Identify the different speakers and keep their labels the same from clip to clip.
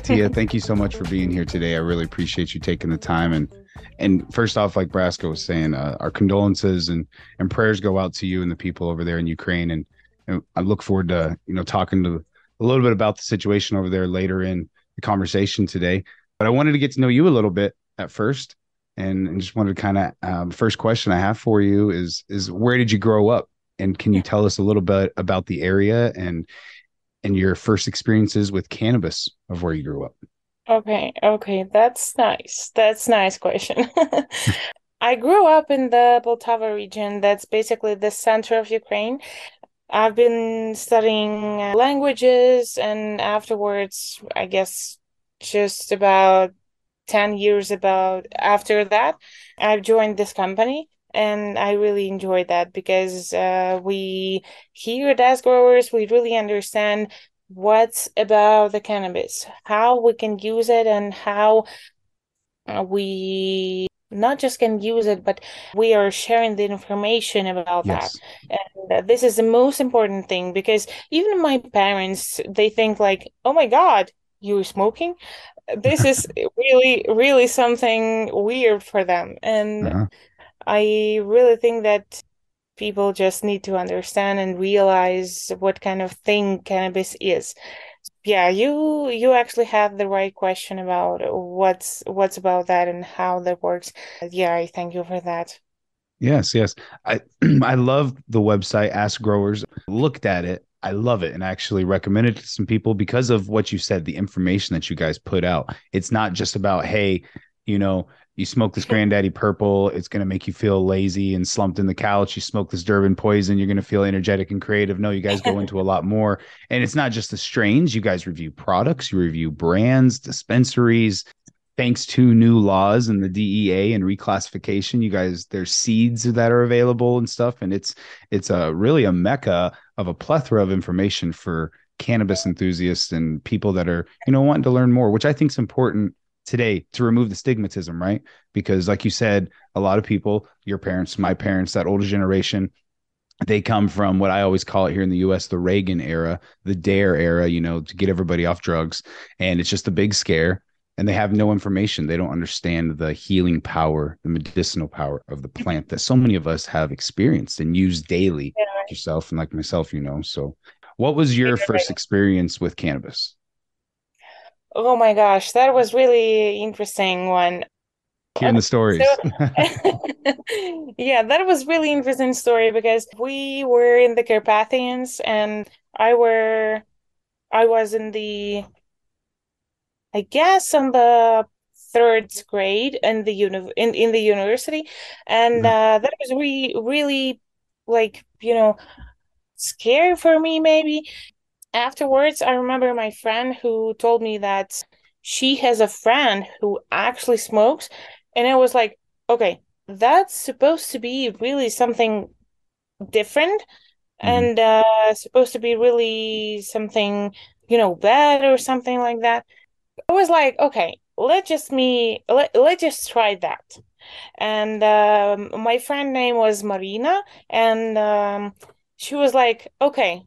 Speaker 1: Tia, thank you so much for being here today. I really appreciate you taking the time. And first off, like Brasco was saying, our condolences and prayers go out to you and the people over there in Ukraine. And I look forward to talking to a little bit about the situation over there later in the conversation today. But I wanted to get to know you a little bit at first, and just wanted to kind of first question I have for you is where did you grow up? And can you tell us a little bit about the area and your first experiences with cannabis of where you grew up?
Speaker 2: Okay, that's nice. That's nice question. I grew up in the Poltava region. That's basically the center of Ukraine. I've been studying languages, and afterwards, I guess just about 10 years about after that, I've joined this company. And I really enjoyed that because we here as growers, we really understand what's about the cannabis, how we can use it, and how we not just can use it, but we are sharing the information about that.
Speaker 1: Yes.
Speaker 2: And this is the most important thing because even my parents, they think like, oh my God, you're smoking? This is really, really something weird for them. And
Speaker 1: Uh-huh.
Speaker 2: I really think that people just need to understand and realize what kind of thing cannabis is. Yeah, you actually have the right question about what's about that and how that works. Yeah, I thank you for that.
Speaker 1: Yes, yes. I I love the website Ask Growers. Looked at it. I love it and actually recommend it to some people because of what you said, the information that you guys put out. It's not just about, hey, you know, you smoke this granddaddy purple, it's going to make you feel lazy and slumped in the couch. You smoke this Durban poison, you're going to feel energetic and creative. No, you guys go into a lot more. And it's not just the strains. You guys review products, you review brands, dispensaries, thanks to new laws and the DEA and reclassification, you guys, there's seeds that are available and stuff, and it's a really a mecca of a plethora of information for cannabis enthusiasts and people that are wanting to learn more, which I think is important today to remove the stigmatism, right? Because like you said, a lot of people, your parents, my parents, that older generation, they come from what I always call it here in the US, the Reagan era, the DARE era, to get everybody off drugs. And it's just a big scare. And they have no information. They don't understand the healing power, the medicinal power of the plant that so many of us have experienced and used daily, like yourself and like myself. So, what was your first experience with cannabis?
Speaker 2: Oh my gosh, that was really interesting one.
Speaker 1: Hearing the
Speaker 2: So,
Speaker 1: stories.
Speaker 2: yeah, that was really interesting story because we were in the Carpathians and I was in the I guess on the third grade in the in the university, and that was really like scary for me maybe. Afterwards, I remember my friend who told me that she has a friend who actually smokes, and I was like, okay, that's supposed to be really something different
Speaker 1: Mhm.
Speaker 2: and supposed to be really something, bad or something like that. I was like, okay, let's just try that. And my friend name was Marina, and she was like, okay,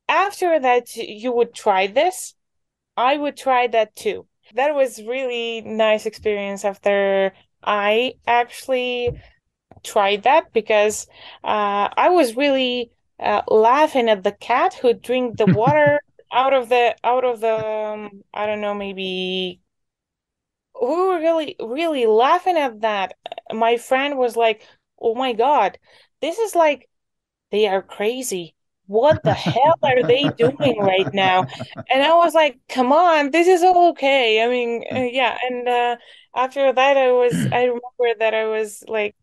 Speaker 2: after that you would try this, I would try that too. That was really nice experience after I actually tried that because I was really laughing at the cat who drink the water out of the I don't know, maybe we were really laughing at that. My friend was like, "Oh my God, this is like they are crazy. What the hell are they doing right now?" And I was like, "Come on, this is all okay." I mean, yeah. And after that, I remember that I was like,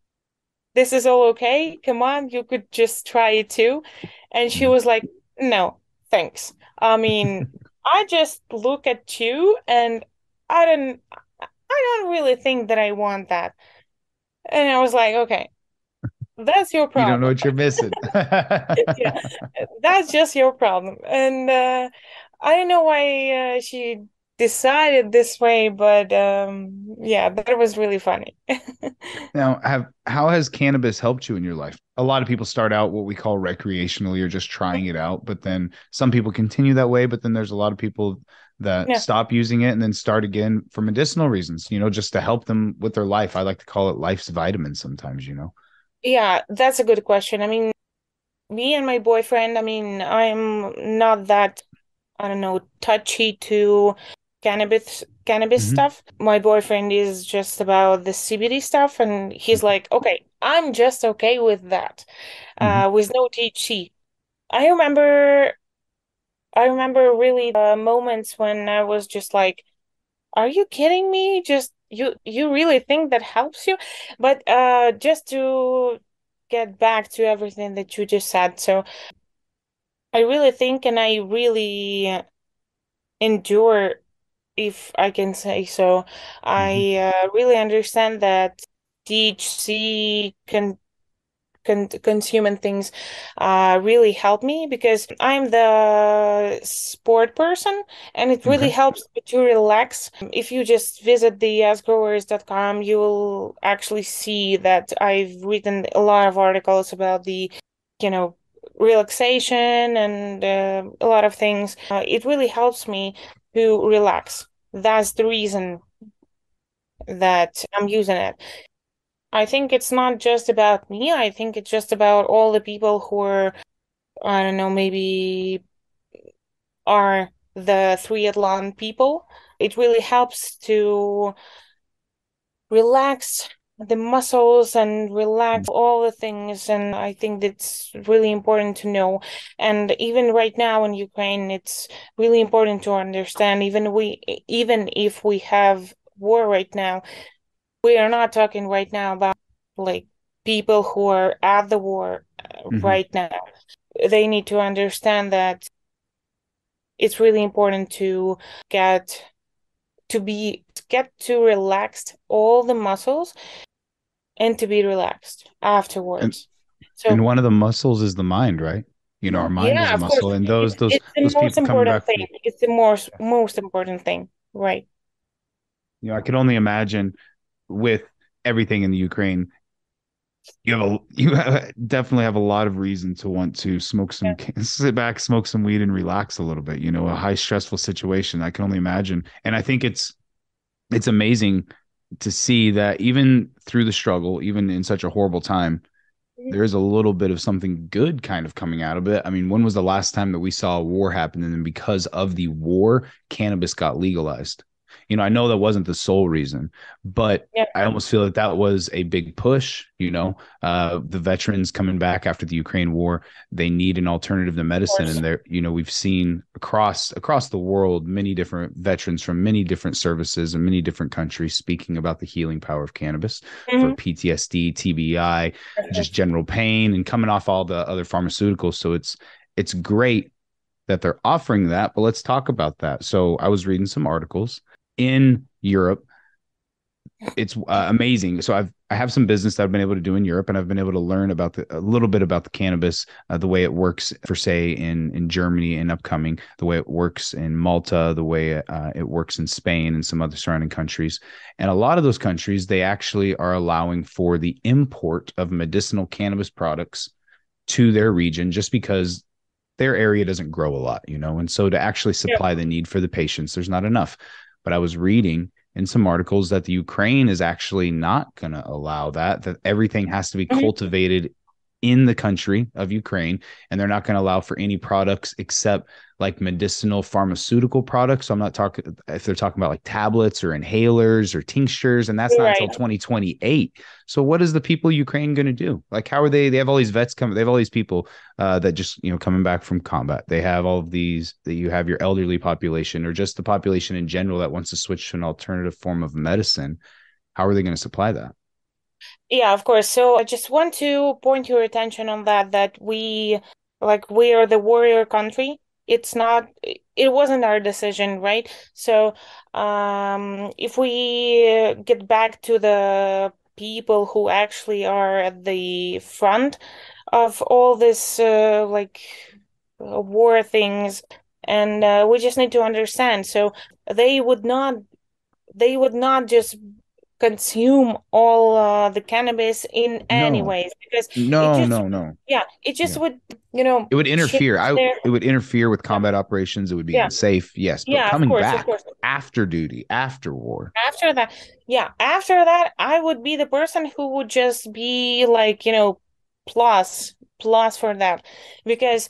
Speaker 2: "This is all okay. Come on, you could just try it too." And she was like, "No, thanks. I mean, I just look at you and I don't I don't really think that I want that." And I was like, okay, that's your
Speaker 1: You don't know
Speaker 2: problem.
Speaker 1: what you're missing.
Speaker 2: Yeah, that's just your problem. And I don't know why she. decided this way, but yeah, that was really funny.
Speaker 1: Now, have how has cannabis helped you in your life? A lot of people start out what we call recreationally or just trying it out, but then some people continue that way, but then there's a lot of people that
Speaker 2: Yeah.
Speaker 1: stop using it and then start again for medicinal reasons, just to help them with their life. I like to call it life's vitamin sometimes.
Speaker 2: Yeah, that's a good question. I mean, me and my boyfriend, I mean, I'm not that, I don't know, touchy to cannabis
Speaker 1: Hmm.
Speaker 2: stuff. My boyfriend is just about the CBD stuff, and he's like, okay, I'm just okay with that,
Speaker 1: Hmm.
Speaker 2: with no THC. I remember, I remember really the moments when I was just like, are you kidding me? Just you really think that helps you? But just to get back to everything that you just said, so I really think and I really endure, if I can say so.
Speaker 1: Hmm.
Speaker 2: I really understand that THC can consuming things really help me because I'm the sport person and it really
Speaker 1: Okay.
Speaker 2: helps me to relax. If you just visit the yesgrowers.com, you will actually see that I've written a lot of articles about the, you know, relaxation and a lot of things. It really helps me to relax. That's the reason that I'm using it. I think it's not just about me. I think it's just about all the people who are, I don't know, maybe are the triathlon people. It really helps to relax the muscles and relax all the things. And I think that's really important to know. And even right now in Ukraine, it's really important to understand, even if we have war right now, we are not talking right now about like people who are at the war
Speaker 1: Hmm.
Speaker 2: right now. They need to understand that it's really important to get get to relax all the muscles and to be relaxed
Speaker 1: And
Speaker 2: afterwards.
Speaker 1: and
Speaker 2: So
Speaker 1: one of the muscles is the mind, right? Our mind is
Speaker 2: yeah,
Speaker 1: a
Speaker 2: of course,
Speaker 1: muscle, and those those
Speaker 2: it's the
Speaker 1: those
Speaker 2: most
Speaker 1: people coming
Speaker 2: important
Speaker 1: back
Speaker 2: thing.
Speaker 1: from,
Speaker 2: It's the most important thing, right?
Speaker 1: I can only imagine with everything in the Ukraine, definitely have a lot of reason to want to sit back, smoke some weed, and relax a little bit. A high stressful situation. I can only imagine, and I think it's amazing to see that even through the struggle, even in such a horrible time,
Speaker 2: Yeah.
Speaker 1: there is a little bit of something good kind of coming out of it. I mean, when was the last time that we saw a war happen? And then because of the war, cannabis got legalized. I know that wasn't the sole reason, but
Speaker 2: Yeah,
Speaker 1: I almost feel that that was a big push. The veterans coming back after the Ukraine war, they need an alternative to
Speaker 2: of
Speaker 1: medicine.
Speaker 2: course.
Speaker 1: And we've seen across the world, many different veterans from many different services and many different countries speaking about the healing power of cannabis for
Speaker 2: Hmm.
Speaker 1: PTSD, TBI, just general pain and coming off all the other pharmaceuticals. So it's great that they're offering that, but let's talk about that. So I was reading some articles in Europe. It's amazing. So I have some business that I've been able to do in Europe, and I've been able to learn about a little bit about the cannabis, the way it works for say in Germany and upcoming, the way it works in Malta, the way it works in Spain and some other surrounding countries. And a lot of those countries, they actually are allowing for the import of medicinal cannabis products to their region just because their area doesn't grow a lot. And so to actually
Speaker 2: Yeah.
Speaker 1: supply the need for the patients, there's not enough. But I was reading in some articles that the Ukraine is actually not going to allow that everything has to be
Speaker 2: Mhm.
Speaker 1: cultivated in the country of Ukraine, and they're not going to allow for any products except like medicinal pharmaceutical products. So I'm not talking if they're talking about like tablets or inhalers or tinctures, and that's
Speaker 2: You're
Speaker 1: not until
Speaker 2: right.
Speaker 1: 2028. So what is the people of Ukraine going to do? Like, how are they have all these vets coming, they have all these people that just coming back from combat. They have all of these that you have your elderly population or just the population in general that wants to switch to an alternative form of medicine. How are they going to supply that?
Speaker 2: Yeah, of course. So I just want to point your attention on that we are the warrior country. It wasn't our decision, right? So if we get back to the people who actually are at the front of all this war things, and we just need to understand. So they would not they would not just consume all the cannabis in any
Speaker 1: No,
Speaker 2: ways, because it
Speaker 1: no,
Speaker 2: just
Speaker 1: no, no.
Speaker 2: yeah, it just
Speaker 1: Yeah.
Speaker 2: would
Speaker 1: It would
Speaker 2: change
Speaker 1: interfere.
Speaker 2: their
Speaker 1: It would interfere with
Speaker 2: yeah
Speaker 1: combat operations. It would be
Speaker 2: yeah
Speaker 1: unsafe. Yes, but
Speaker 2: yeah, of
Speaker 1: coming
Speaker 2: course, of
Speaker 1: back
Speaker 2: course.
Speaker 1: after duty, after war.
Speaker 2: After that, yeah, after that, I would be the person who would just be like, plus for that. Because,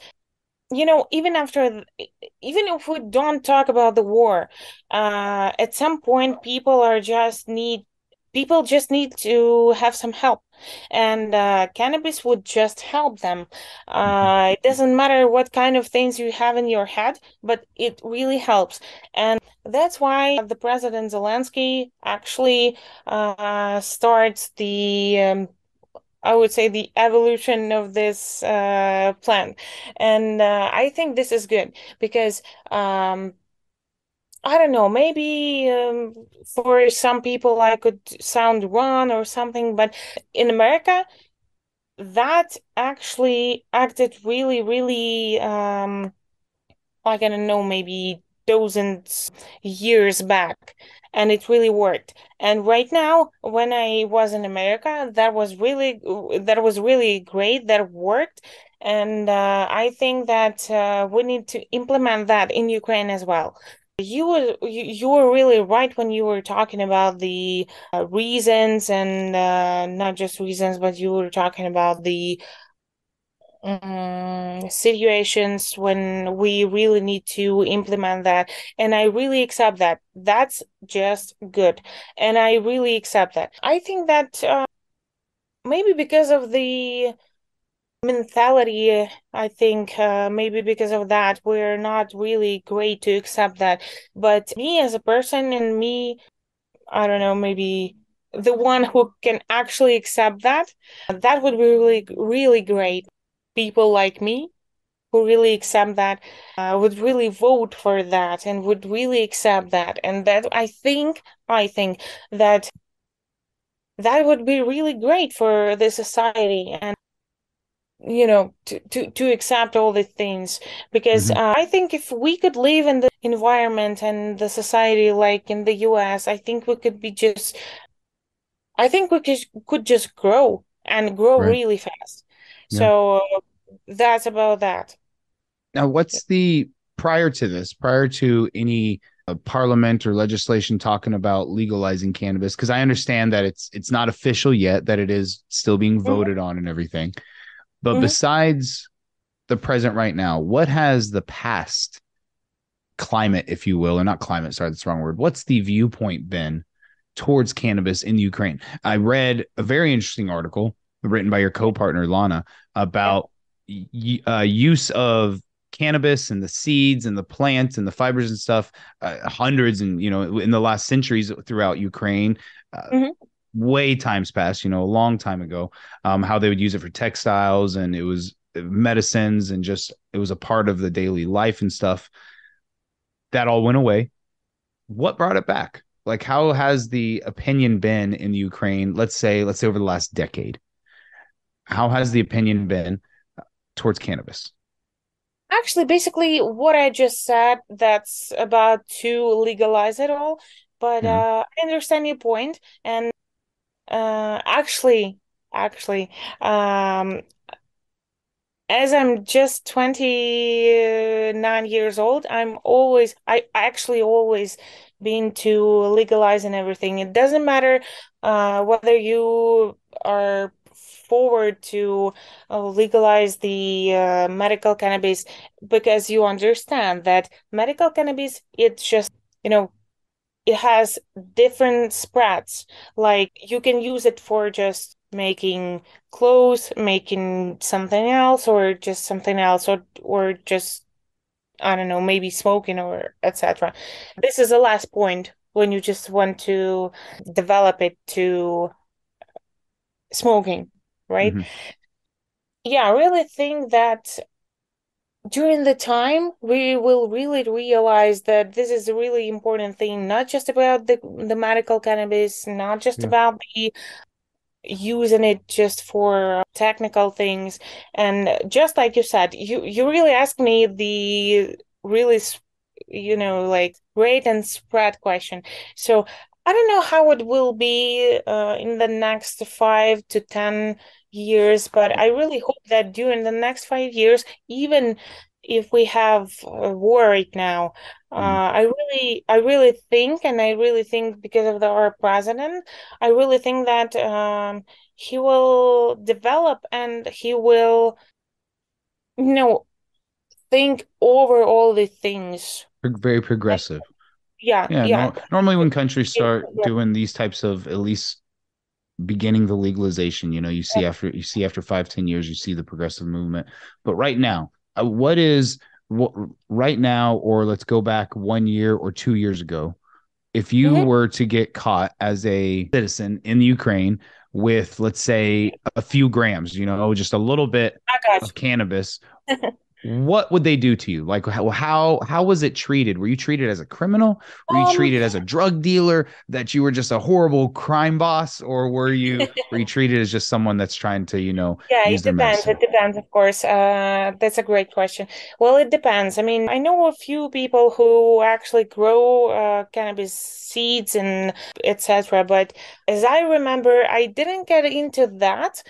Speaker 2: even even if we don't talk about the war, at some point people just need to have some help. And cannabis would just help them.
Speaker 1: Mhm.
Speaker 2: It doesn't matter what kind of things you have in your head, but it really helps. And that's why the President Zelensky actually starts I would say, the evolution of this plant. And I think this is good because I don't know, maybe for some people I could sound wrong or something, but in America, that actually acted really, really like, I don't know, maybe dozens years back, and it really worked. And right now, when I was in America, that was really great. That worked, and I think that we need to implement that in Ukraine as well. You were really right when you were talking about the reasons, and not just reasons, but you were talking about the situations when we really need to implement that. And I really accept that. That's just good. And I really accept that. I think that maybe because of the mentality, I think maybe because of that, we're not really great to accept that. But me as a person, and me, I don't know, maybe the one who can actually accept that, that would be really, really great. People like me who really accept that, would really vote for that and would really accept that. And that I think that that would be really great for the society, and to accept all the things. Because
Speaker 1: Mhm.
Speaker 2: I think if we could live in the environment and the society like in the US, I think we could just grow and grow
Speaker 1: Right.
Speaker 2: really fast.
Speaker 1: Yeah.
Speaker 2: So that's about that.
Speaker 1: Now, what's the prior to this, prior to any parliament or legislation talking about legalizing cannabis? Because I understand that it's not official yet, that it is still being
Speaker 2: Mhm,
Speaker 1: voted on and everything. But
Speaker 2: mhm.
Speaker 1: besides the present right now, what has the past climate, if you will, or not climate, sorry, that's the wrong word. What's the viewpoint been towards cannabis in Ukraine? I read a very interesting article written by your co-partner Lana
Speaker 2: Yeah.
Speaker 1: about use of cannabis and the seeds and the plants and the fibers and stuff, hundreds and in the last centuries throughout Ukraine. Uh,
Speaker 2: Mhm.
Speaker 1: Way times past, a long time ago, how they would use it for textiles, and it was medicines, and just it was a part of the daily life and stuff. That all went away. What brought it back? Like, how has the opinion been in the Ukraine? Let's say over the last decade. How has the opinion been towards cannabis?
Speaker 2: Actually, basically, what I just said, that's about to legalize it all. But
Speaker 1: Yeah.
Speaker 2: I understand your point. And actually, um, as I'm just 29 years old, I actually always been to legalize and everything. It doesn't matter whether you are forward to legalize the medical cannabis, because you understand that medical cannabis, it's just, you know, it has different spreads. Like, you can use it for just making clothes, making something else, or just something else, or just, I don't know, maybe smoking or etc. This is the last point when you just want to develop it to smoking, right?
Speaker 1: Mm-hmm.
Speaker 2: Yeah, I really think that during the time we will really realize that this is a really important thing, not just about the medical cannabis, not just
Speaker 1: Yeah.
Speaker 2: about the using it just for technical things. And just like you said, you really asked me the really, like great and spread question. So I don't know how it will be in the next 5 to 10 years, but I really hope that during the next 5 years, even if we have a war right now,
Speaker 1: Mhm.
Speaker 2: I really think, and I really think because of our president, I really think that he will develop and he will, you know, think over all the things.
Speaker 1: Very progressive.
Speaker 2: Yeah,
Speaker 1: Yeah,
Speaker 2: yeah.
Speaker 1: normally when countries
Speaker 2: It's
Speaker 1: start doing these types of at least beginning the legalization, you see after 5, 10 years, you see the progressive movement. But right now, what is what right now, or let's go back 1 year or 2 years ago, if you
Speaker 2: Mhm.
Speaker 1: were to get caught as a citizen in the Ukraine with, let's say, a few grams, just a little bit
Speaker 2: I got
Speaker 1: of cannabis, what would they do to you? Like how was it treated? Were you treated as a criminal? Were you
Speaker 2: Um,
Speaker 1: treated as a drug dealer, that you were just a horrible crime boss, or were you treated as just someone that's trying to,
Speaker 2: yeah,
Speaker 1: use
Speaker 2: it
Speaker 1: their
Speaker 2: depends.
Speaker 1: medicine?
Speaker 2: It depends, of course. That's a great question. Well, it depends. I mean, I know a few people who actually grow cannabis seeds and etc. But as I remember, I didn't get into that,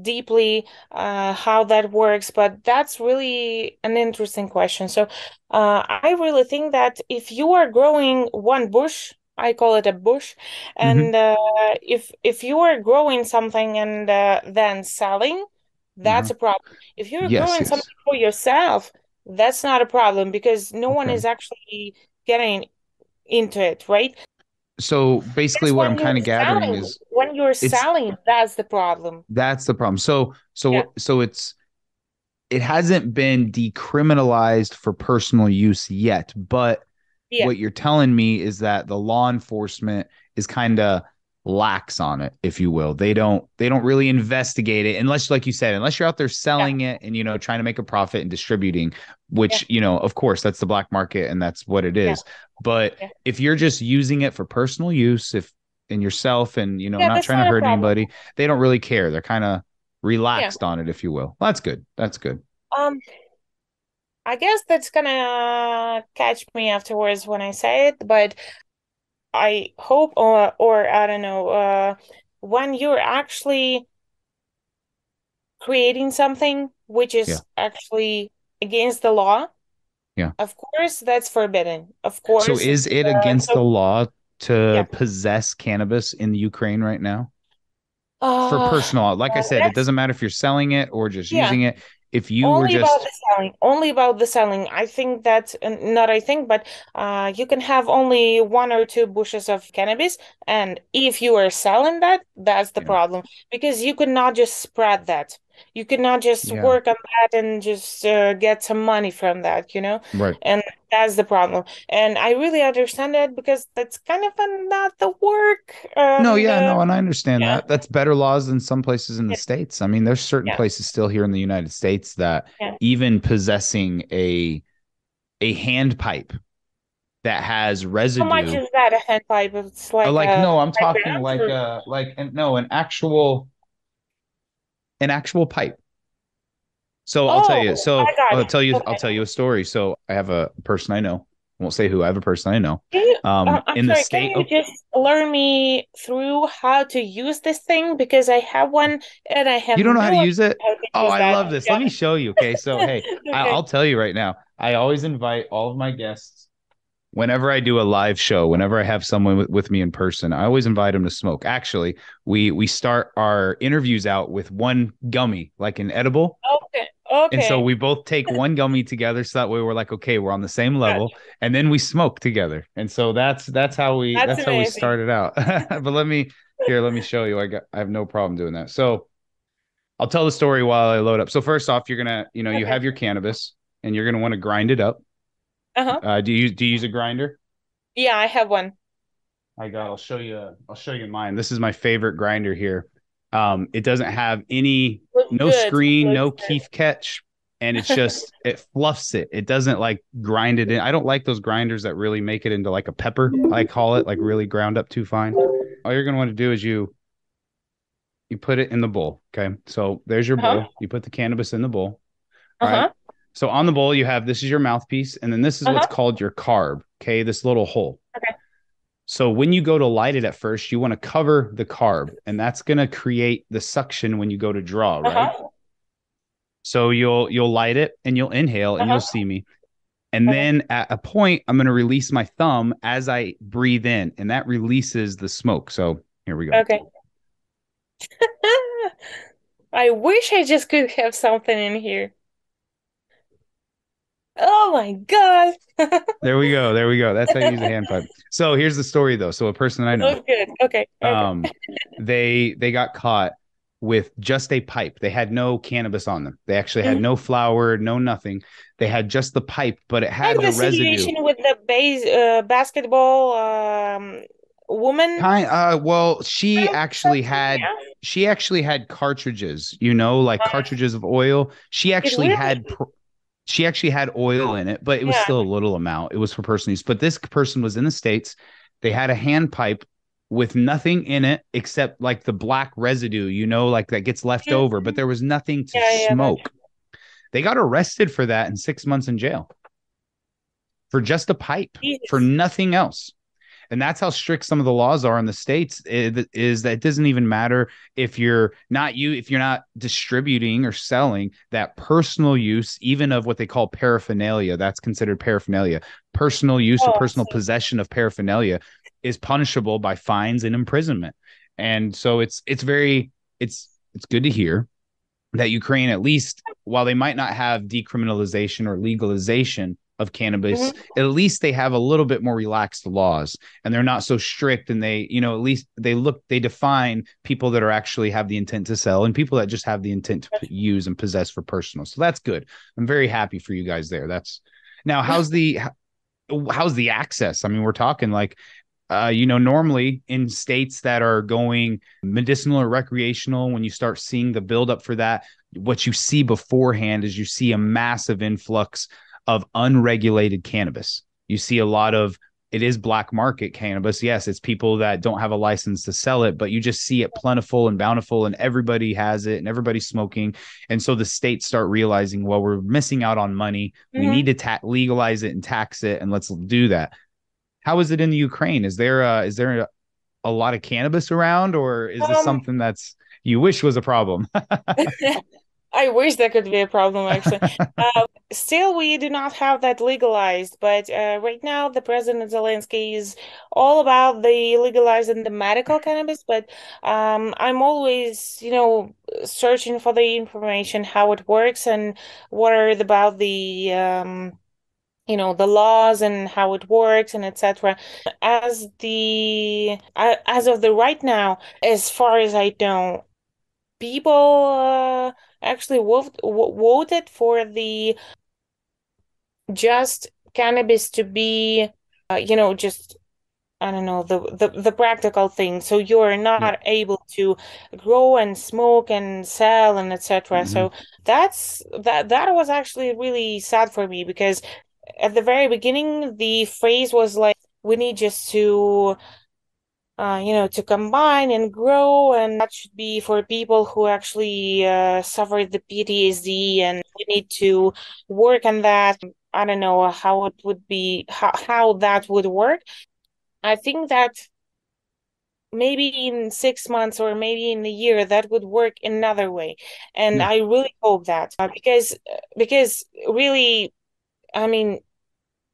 Speaker 2: deeply how that works. But that's really an interesting question. So, I really think that if you are growing one bush, I call it a bush,
Speaker 1: Mm-hmm.
Speaker 2: and if you are growing something and then selling,
Speaker 1: Uh-huh.
Speaker 2: that's a problem. If you're
Speaker 1: Yes,
Speaker 2: growing
Speaker 1: yes.
Speaker 2: something for yourself, that's not a problem because no one
Speaker 1: Okay.
Speaker 2: is actually getting into it, right?
Speaker 1: So basically
Speaker 2: It's
Speaker 1: what I'm kind of gathering is
Speaker 2: when you're
Speaker 1: it's
Speaker 2: selling, that's the problem.
Speaker 1: that's the problem. So
Speaker 2: Yeah,
Speaker 1: so so it hasn't been decriminalized for personal use yet, but
Speaker 2: yeah,
Speaker 1: what you're telling me is that the law enforcement is kind of lax on it, if you will. They don't really investigate it unless, like you said, unless you're out there
Speaker 2: yeah,
Speaker 1: selling it and trying to make a profit and distributing,
Speaker 2: yeah,
Speaker 1: which of course that's the black market and that's what it
Speaker 2: yeah,
Speaker 1: is. But
Speaker 2: yeah.
Speaker 1: if you're just using it for personal use, if in yourself and
Speaker 2: Yeah,
Speaker 1: not
Speaker 2: that's
Speaker 1: trying to
Speaker 2: not a
Speaker 1: hurt
Speaker 2: problem.
Speaker 1: anybody, they don't really care. They're kind of
Speaker 2: Yeah.
Speaker 1: relaxed on it, if you will. Well, that's good. That's good.
Speaker 2: Um, I guess that's gonna catch me afterwards when I say it, but I hope or I don't know, when you're actually creating something which
Speaker 1: Yeah.
Speaker 2: is actually against the law,
Speaker 1: Yeah.
Speaker 2: of course that's forbidden. Of
Speaker 1: So
Speaker 2: course,
Speaker 1: is it against the
Speaker 2: so
Speaker 1: law to
Speaker 2: yeah.
Speaker 1: possess cannabis in the Ukraine right now? For
Speaker 2: Uh,
Speaker 1: personal, like I said, it
Speaker 2: that's
Speaker 1: doesn't matter if you're selling it or just
Speaker 2: yeah.
Speaker 1: using it. If you were
Speaker 2: Only about
Speaker 1: just,
Speaker 2: the selling. Only about the selling. I think that, not I think, but you can have only 1 or 2 bushes of cannabis, and if you are selling that, that's the
Speaker 1: yeah,
Speaker 2: problem because you could not just spread that. You could not just
Speaker 1: yeah,
Speaker 2: work on that and just get some money from that.
Speaker 1: right.
Speaker 2: And that's the problem. And I really understand that because that's kind of not the work.
Speaker 1: No,
Speaker 2: And
Speaker 1: yeah, no, and I understand
Speaker 2: yeah,
Speaker 1: that. That's better laws than some places in the
Speaker 2: yeah,
Speaker 1: States. I mean, there's certain
Speaker 2: yeah,
Speaker 1: places still here in the United States that
Speaker 2: yeah.
Speaker 1: even possessing a hand pipe that has
Speaker 2: How much
Speaker 1: residue.
Speaker 2: is that a hand pipe? It's like
Speaker 1: Like, no, I'm talking
Speaker 2: 5 grams
Speaker 1: like
Speaker 2: or
Speaker 1: no, an actual pipe. So I'll tell
Speaker 2: oh,
Speaker 1: you. So
Speaker 2: I got
Speaker 1: I'll
Speaker 2: it.
Speaker 1: tell you. I'll
Speaker 2: Okay.
Speaker 1: tell you a story. So I have a person I know. I won't say who. I have a person I know.
Speaker 2: Can you, I'm
Speaker 1: In the
Speaker 2: sorry, can
Speaker 1: state
Speaker 2: you
Speaker 1: of,
Speaker 2: just learn me through how to use this thing? Because I have one and I have
Speaker 1: you don't know how to
Speaker 2: no idea
Speaker 1: use it.
Speaker 2: how to
Speaker 1: Oh,
Speaker 2: use
Speaker 1: I
Speaker 2: that.
Speaker 1: love this. Let
Speaker 2: Yeah.
Speaker 1: me show you. Okay. So hey, I'll
Speaker 2: Okay.
Speaker 1: tell you right now. I always invite all of my guests whenever I do a live show. Whenever I have someone with me in person, I always invite them to smoke. Actually, we start our interviews out with one gummy, like an edible.
Speaker 2: Okay.
Speaker 1: And so
Speaker 2: Okay.
Speaker 1: we both take one gummy together, so that way we're like, okay, we're on the same level,
Speaker 2: Gotcha.
Speaker 1: and then we smoke together. And so that's how we
Speaker 2: That's
Speaker 1: that's how we
Speaker 2: amazing.
Speaker 1: started out. But let me show you. I have no problem doing that. So I'll tell the story while I load up. So first off, you're gonna, you
Speaker 2: Okay.
Speaker 1: have your cannabis and you're gonna want to grind it up.
Speaker 2: Uh-huh.
Speaker 1: Do you use a grinder?
Speaker 2: Yeah, I have one.
Speaker 1: I got. I'll show you mine. This is my favorite grinder here. It doesn't have any,
Speaker 2: Looks
Speaker 1: no
Speaker 2: good.
Speaker 1: screen,
Speaker 2: Looks
Speaker 1: no keef catch, and it fluffs it. It doesn't like grind it in. I don't like those grinders that really make it into like a pepper. I
Speaker 2: good.
Speaker 1: call it, like really ground up too fine. All you're gonna want to do is you put it in the bowl. Okay, so there's your
Speaker 2: Uh-huh.
Speaker 1: bowl. You put the cannabis in the bowl. All right.
Speaker 2: Uh-huh.
Speaker 1: So on the bowl, you have this is your mouthpiece, and then this is what's
Speaker 2: Uh-huh.
Speaker 1: called your carb. Okay, this little hole.
Speaker 2: Okay.
Speaker 1: So when you go to light it at first, you want to cover the carb, and that's going to create the suction when you go to draw, right?
Speaker 2: Uh-huh.
Speaker 1: So you'll light it and you'll inhale and you'll
Speaker 2: Uh-huh.
Speaker 1: see me. And
Speaker 2: Okay.
Speaker 1: then at a point, I'm going to release my thumb as I breathe in, and that releases the smoke. So here we go.
Speaker 2: Okay. I wish I just could have something in here. Oh my God.
Speaker 1: There we go. There we go. That's how you use a hand pipe. So here's the story though. So a person that I know,
Speaker 2: Look good. Okay. Okay.
Speaker 1: um, they got caught with just a pipe. They had no cannabis on them. They actually had
Speaker 2: Mhm.
Speaker 1: no flour, no nothing. They had just the pipe, but it
Speaker 2: Like
Speaker 1: had
Speaker 2: the
Speaker 1: the residue.
Speaker 2: situation with the basketball woman.
Speaker 1: Well, she actually had
Speaker 2: Yeah.
Speaker 1: cartridges, you know, like cartridges of oil.
Speaker 2: It really,
Speaker 1: She actually had oil in it, but it was
Speaker 2: yeah.
Speaker 1: still a little amount. It was for personal use. But this person was in the States. They had a hand pipe with nothing in it except like the black residue, you know, like that gets left over, but
Speaker 2: Mhm.
Speaker 1: there was nothing to
Speaker 2: Yeah, yeah, that.
Speaker 1: smoke. They got arrested for that and 6 months in jail for just a pipe, for
Speaker 2: Jesus.
Speaker 1: nothing else. And that's how strict some of the laws are in the states, is that it doesn't even matter if you're not distributing or selling, that personal use, even of what they call paraphernalia, that's considered paraphernalia. Personal use or
Speaker 2: Oh, I
Speaker 1: personal
Speaker 2: see.
Speaker 1: possession of paraphernalia is punishable by fines and imprisonment. And so it's good to hear that Ukraine, at least while they might not have decriminalization or legalization of cannabis,
Speaker 2: Mhm.
Speaker 1: at least they have a little bit more relaxed laws, and they're not so strict. And they, you know, at least they define people that are actually have the intent to sell and people that just have the intent to use and possess for personal. So that's good. I'm very happy for you guys there. That's now how's the access? I mean, we're talking like normally in states that are going medicinal or recreational, when you start seeing the buildup for that, what you see beforehand is you see a massive influx of unregulated cannabis. You see a lot of it is black market cannabis. Yes, it's people that don't have a license to sell it, but you just see it plentiful and bountiful, and everybody has it and everybody's smoking. And so the states start realizing, well, we're missing out on money. We
Speaker 2: Mhm.
Speaker 1: need to legalize it and tax it, and let's do that. How is it in the Ukraine? Is there a lot of cannabis around, or is this
Speaker 2: Um,
Speaker 1: something that's you wish was a problem?
Speaker 2: I wish that could be a problem, actually. Still, we do not have that legalized, but right now, the President Zelensky is all about the legalizing the medical cannabis. But I'm always, searching for the information, how it works, and what are about the laws and how it works and etc. As of the right now, as far as I know, people actually voted for the just cannabis to be, just I don't know the practical thing. So you're
Speaker 1: Yep.
Speaker 2: not able to grow and smoke and sell and etc.
Speaker 1: Hmm.
Speaker 2: So that was actually really sad for me because at the very beginning the phrase was like we need just to combine and grow, and that should be for people who actually suffered the PTSD, and we need to work on that. I don't know how it would be, how that would work. I think that maybe in 6 months or maybe in a year that would work another way, and
Speaker 1: Yeah.
Speaker 2: I really hope that because really, I mean,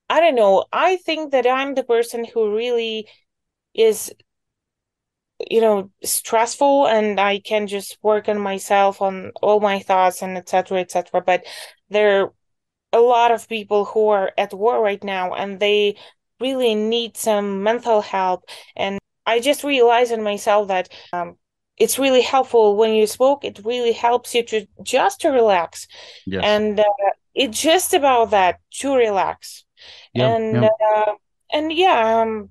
Speaker 2: I don't know. I think that I'm the person who really is stressful and I can just work on myself on all my thoughts and etc etc. But there are a lot of people who are at war right now and they really need some mental help. And I just realized in myself that it's really helpful when you smoke. It really helps you to relax.
Speaker 1: Yes.
Speaker 2: And it's just about that, to relax.
Speaker 1: Yep.
Speaker 2: And
Speaker 1: Yep.
Speaker 2: yeah,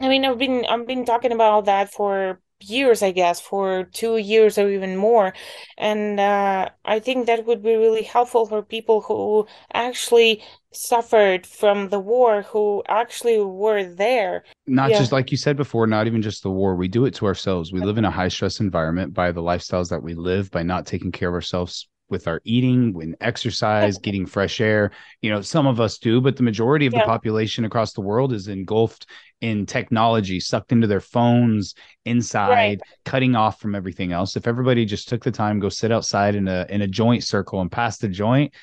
Speaker 2: I mean, I've been talking about that for years, I guess, for 2 years or even more. And I think that would be really helpful for people who actually suffered from the war, who actually were there.
Speaker 1: Not
Speaker 2: Yeah.
Speaker 1: just like you said before, not even just the war. We do it to ourselves. We live in a high stress environment by the lifestyles that we live, by not taking care of ourselves with our eating, when exercise, getting fresh air. Some of us do, but the majority of the
Speaker 2: Yeah,
Speaker 1: population across the world is engulfed in technology, sucked into their phones,
Speaker 2: right.
Speaker 1: inside, cutting off from everything else. If everybody just took the time, go sit outside in a joint circle and pass the joint,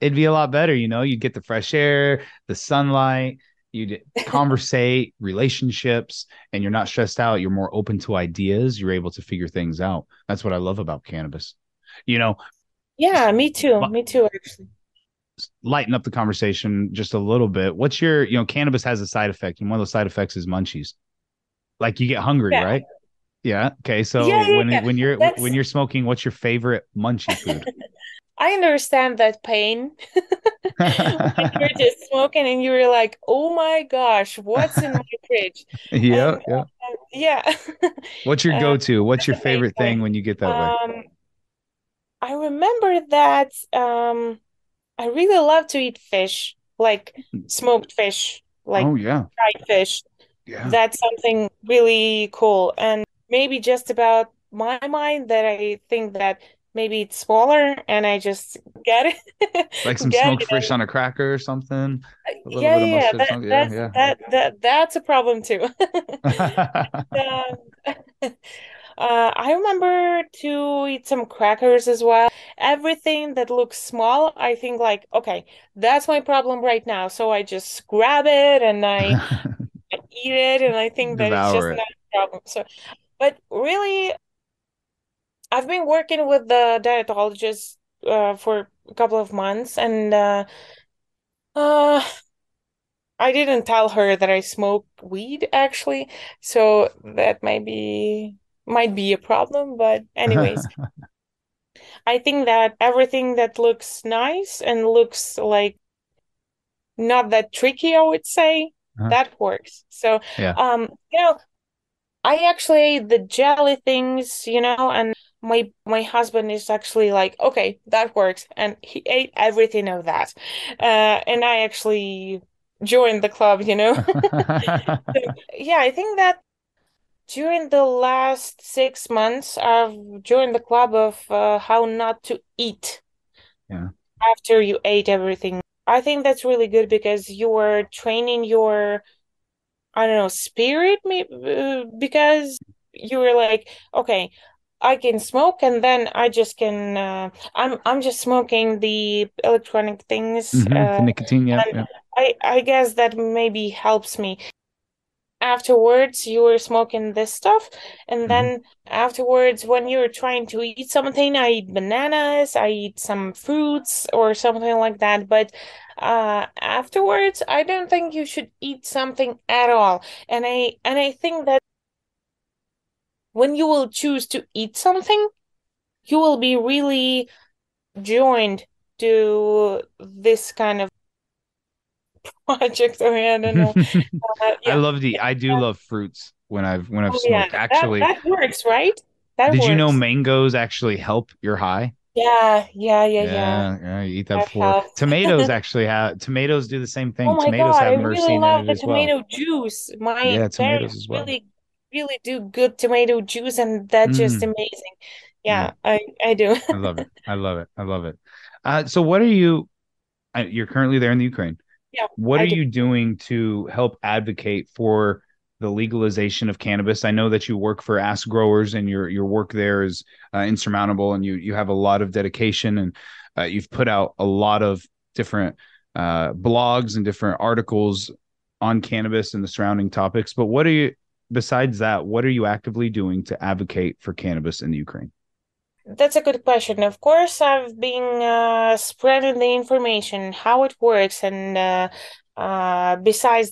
Speaker 1: it'd be a lot better. You'd get the fresh air, the sunlight, you'd conversate, relationships, and you're not stressed out. You're more open to ideas. You're able to figure things out. That's what I love about cannabis. You know,
Speaker 2: Yeah, me too. Me too, actually.
Speaker 1: lighten up the conversation just a little bit. What's cannabis has a side effect, and one of those side effects is munchies. Like you get hungry,
Speaker 2: Yeah.
Speaker 1: right? Yeah. Okay.
Speaker 2: Yeah,
Speaker 1: So
Speaker 2: yeah,
Speaker 1: when
Speaker 2: yeah.
Speaker 1: when you're
Speaker 2: That's
Speaker 1: when you're smoking, what's your favorite munchy food?
Speaker 2: I understand that pain when you're just smoking and you're like, oh my gosh, what's in my fridge?
Speaker 1: Yeah,
Speaker 2: And
Speaker 1: yeah.
Speaker 2: yeah,
Speaker 1: What's your go-to? What's
Speaker 2: that's
Speaker 1: your
Speaker 2: a pain
Speaker 1: favorite thing
Speaker 2: point.
Speaker 1: when you get that way?
Speaker 2: Um, I remember that I really love to eat fish, like smoked fish, like
Speaker 1: Oh yeah.
Speaker 2: fried fish.
Speaker 1: Yeah.
Speaker 2: That's something really cool. And maybe just about my mind that I think that maybe it's smaller and I just get it,
Speaker 1: Like some
Speaker 2: get
Speaker 1: smoked
Speaker 2: it.
Speaker 1: fish on a cracker or something. A little
Speaker 2: Yeah,
Speaker 1: bit of
Speaker 2: yeah, yeah.
Speaker 1: mustard, something. Yeah,
Speaker 2: That's a problem too.
Speaker 1: yeah.
Speaker 2: Uh, I remember to eat some crackers as well. Everything that looks small, I think like, okay, that's my problem right now. So I just grab it and I eat it, and I think that it's just
Speaker 1: Devour
Speaker 2: not
Speaker 1: it.
Speaker 2: a problem. So, but really, I've been working with the dietologist for a couple of months, and uh, I didn't tell her that I smoke weed actually, so that might be a problem. But anyways, I think that everything that looks nice and looks like not that tricky, I would say,
Speaker 1: Uh-huh.
Speaker 2: that works. So,
Speaker 1: Yeah.
Speaker 2: um, you know, I actually ate the jelly things, and my husband is actually like, okay, that works, and he ate everything of that, and I actually joined the club. So, yeah, I think that during the last 6 months, I've joined the club of how not to eat
Speaker 1: Yeah.
Speaker 2: after you ate everything. I think that's really good because you are training your, I don't know, spirit, maybe, because you were like, okay, I can smoke, and then I just can. I'm just smoking the electronic things,
Speaker 1: The nicotine. Yep.
Speaker 2: and
Speaker 1: Yep.
Speaker 2: I guess that maybe helps me. Afterwards, you were smoking this stuff, and
Speaker 1: hmm
Speaker 2: then afterwards, when you're trying to eat something, I eat bananas, I eat some fruits or something like that. But afterwards, I don't think you should eat something at all. And I think that when you will choose to eat something, you will be really joined to this kind of project. Or I don't know.
Speaker 1: I
Speaker 2: Yeah.
Speaker 1: love the. I do love fruits when I've
Speaker 2: Oh yeah,
Speaker 1: smoked.
Speaker 2: that
Speaker 1: Actually,
Speaker 2: that works, right? That
Speaker 1: did you know
Speaker 2: works.
Speaker 1: mangoes actually help your high?
Speaker 2: Yeah, yeah, yeah, yeah.
Speaker 1: Yeah, yeah, you eat that
Speaker 2: That
Speaker 1: before.
Speaker 2: helps.
Speaker 1: Tomatoes do the same
Speaker 2: Oh
Speaker 1: thing.
Speaker 2: my
Speaker 1: Tomatoes
Speaker 2: God, I
Speaker 1: have
Speaker 2: really
Speaker 1: myrcene in
Speaker 2: love
Speaker 1: it
Speaker 2: the
Speaker 1: as well.
Speaker 2: tomato juice. My
Speaker 1: Yeah, tomatoes
Speaker 2: parents
Speaker 1: as well.
Speaker 2: really, really do good tomato juice, and that's just
Speaker 1: Mm,
Speaker 2: amazing.
Speaker 1: yeah,
Speaker 2: Yeah, I do.
Speaker 1: I love it. I love it. I love it. So what are you? You're currently there in the Ukraine.
Speaker 2: Yeah,
Speaker 1: What are
Speaker 2: I do.
Speaker 1: you doing to help advocate for the legalization of cannabis? I know that you work for Ask Growers, and your work there is insurmountable, and you have a lot of dedication, and you've put out a lot of different blogs and different articles on cannabis and the surrounding topics. But what are you besides that? What are you actively doing to advocate for cannabis in the Ukraine?
Speaker 2: That's a good question. Of course, I've been spreading the information, how it works, and besides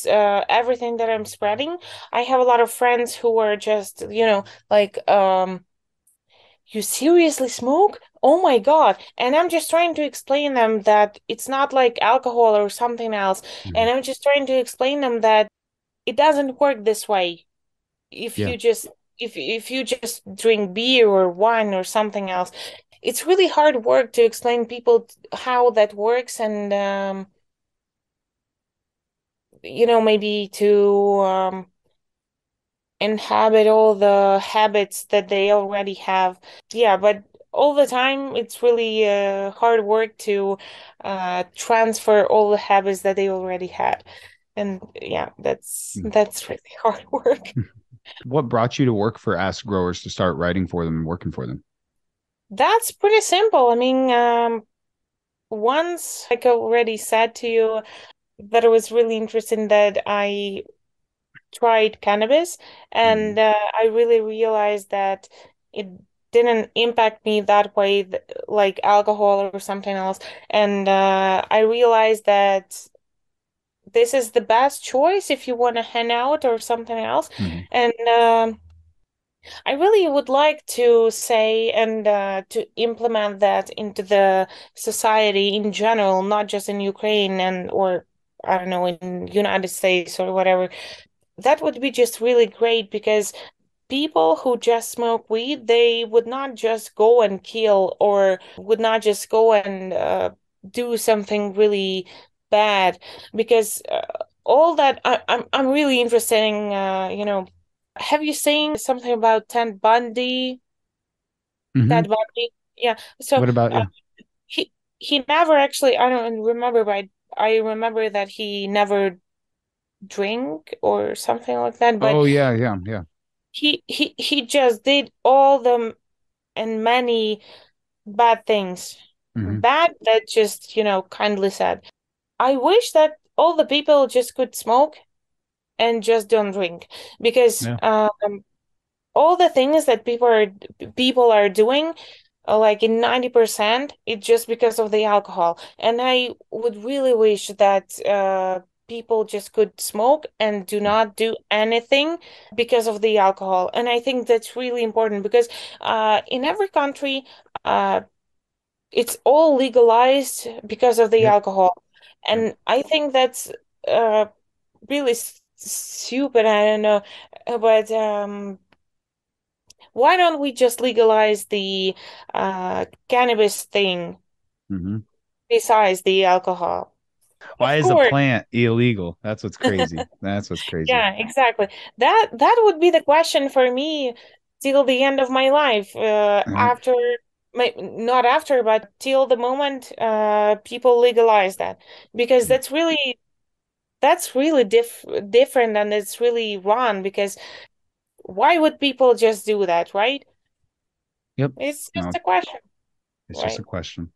Speaker 2: everything that I'm spreading, I have a lot of friends who are just, like, you seriously smoke? Oh my God. And I'm just trying to explain them that it's not like alcohol or something else.
Speaker 1: Mhm.
Speaker 2: And I'm just trying to explain them that it doesn't work this way. If
Speaker 1: Yeah.
Speaker 2: you just if you just drink beer or wine or something else, it's really hard work to explain people how that works, and maybe to inhabit all the habits that they already have. Yeah, but all the time, it's really hard work to transfer all the habits that they already had. And yeah, that's really hard work.
Speaker 1: What brought you to work for Ask Growers to start writing for them and working for them?
Speaker 2: That's pretty simple. I mean, once, like I already said to you, that I was really interested in that I tried cannabis,
Speaker 1: Mhm.
Speaker 2: and I really realized that it didn't impact me that way, like alcohol or something else. And I realized that this is the best choice if you want to hang out or something else.
Speaker 1: Mhm.
Speaker 2: And I really would like to say and to implement that into the society in general, not just in Ukraine and or I don't know, in United States or whatever. That would be just really great because people who just smoke weed, they would not just go and kill or would not just go and do something really bad because all that I'm really interested in, have you seen something about Ted
Speaker 1: Mhm.
Speaker 2: Bundy? Yeah. So
Speaker 1: What about
Speaker 2: uh,
Speaker 1: you?
Speaker 2: he he never actually, I don't remember, but I remember that he never drink or something like that, but
Speaker 1: Oh yeah, yeah, yeah.
Speaker 2: he just did all the and many bad things.
Speaker 1: Hmm.
Speaker 2: Bad that just, kindly said. I wish that all the people just could smoke and just don't drink because
Speaker 1: Yeah.
Speaker 2: all the things that people are doing, like in 90%, it's just because of the alcohol. And I would really wish that people just could smoke and do not do anything because of the alcohol. And I think that's really important because in every country, uh, it's all legalized because of the
Speaker 1: Yep.
Speaker 2: alcohol.
Speaker 1: Yep.
Speaker 2: And I think that's uh, really stupid. I don't know. But why don't we just legalize the cannabis thing
Speaker 1: Hmm.
Speaker 2: besides the alcohol?
Speaker 1: Why
Speaker 2: Of
Speaker 1: is a
Speaker 2: course.
Speaker 1: plant illegal? That's what's crazy. That's what's crazy.
Speaker 2: Yeah, exactly. That would be the question for me till the end of my life.
Speaker 1: Yeah.
Speaker 2: After not after, but till the moment people legalize that, because that's really different and it's really wrong. Because why would people just do that, right?
Speaker 1: Yep.
Speaker 2: It's just
Speaker 1: No,
Speaker 2: a question,
Speaker 1: it's just a
Speaker 2: right?
Speaker 1: question.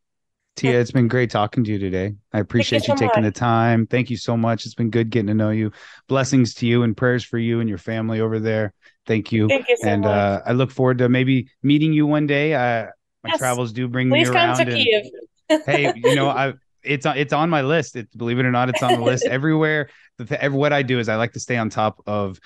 Speaker 1: Tia, it's been great talking to you today. I
Speaker 2: Thank you
Speaker 1: appreciate you
Speaker 2: so
Speaker 1: taking
Speaker 2: much.
Speaker 1: the time. Thank you so much. It's been good getting to know you. Blessings to you and prayers for you and your family over there. Thank you.
Speaker 2: Thank you so
Speaker 1: And
Speaker 2: much.
Speaker 1: I look forward to maybe meeting you one day. My
Speaker 2: Yes,
Speaker 1: travels do bring me
Speaker 2: please come to
Speaker 1: around, and
Speaker 2: Kiev.
Speaker 1: hey, it's on my list. Believe it or not, it's on the list everywhere. What I do is I like to stay on top of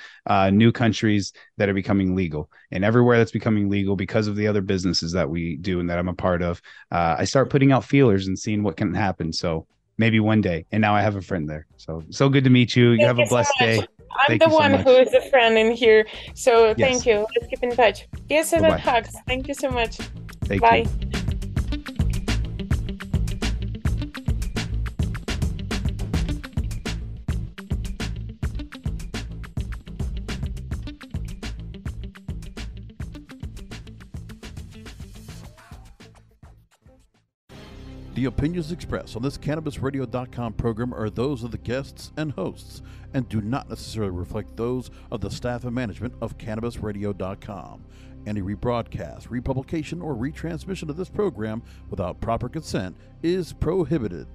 Speaker 1: new countries that are becoming legal, and everywhere that's becoming legal because of the other businesses that we do and that I'm a part of. I start putting out feelers and seeing what can happen. So maybe one day. And now I have a friend there. So good to meet you. You
Speaker 2: Thank
Speaker 1: have a
Speaker 2: you so
Speaker 1: blessed
Speaker 2: much.
Speaker 1: day.
Speaker 2: I'm
Speaker 1: Thank
Speaker 2: the
Speaker 1: you so
Speaker 2: one who
Speaker 1: much.
Speaker 2: is a friend in here. So thank
Speaker 1: Yes.
Speaker 2: you. Let's keep in touch. Kisses
Speaker 1: Bye
Speaker 2: and
Speaker 1: bye.
Speaker 2: hugs. Thank you so much.
Speaker 1: Thank
Speaker 2: Bye.
Speaker 1: you.
Speaker 3: The opinions expressed on this CannabisRadio.com program are those of the guests and hosts and do not necessarily reflect those of the staff and management of CannabisRadio.com. Any rebroadcast, republication, or retransmission of this program without proper consent is prohibited.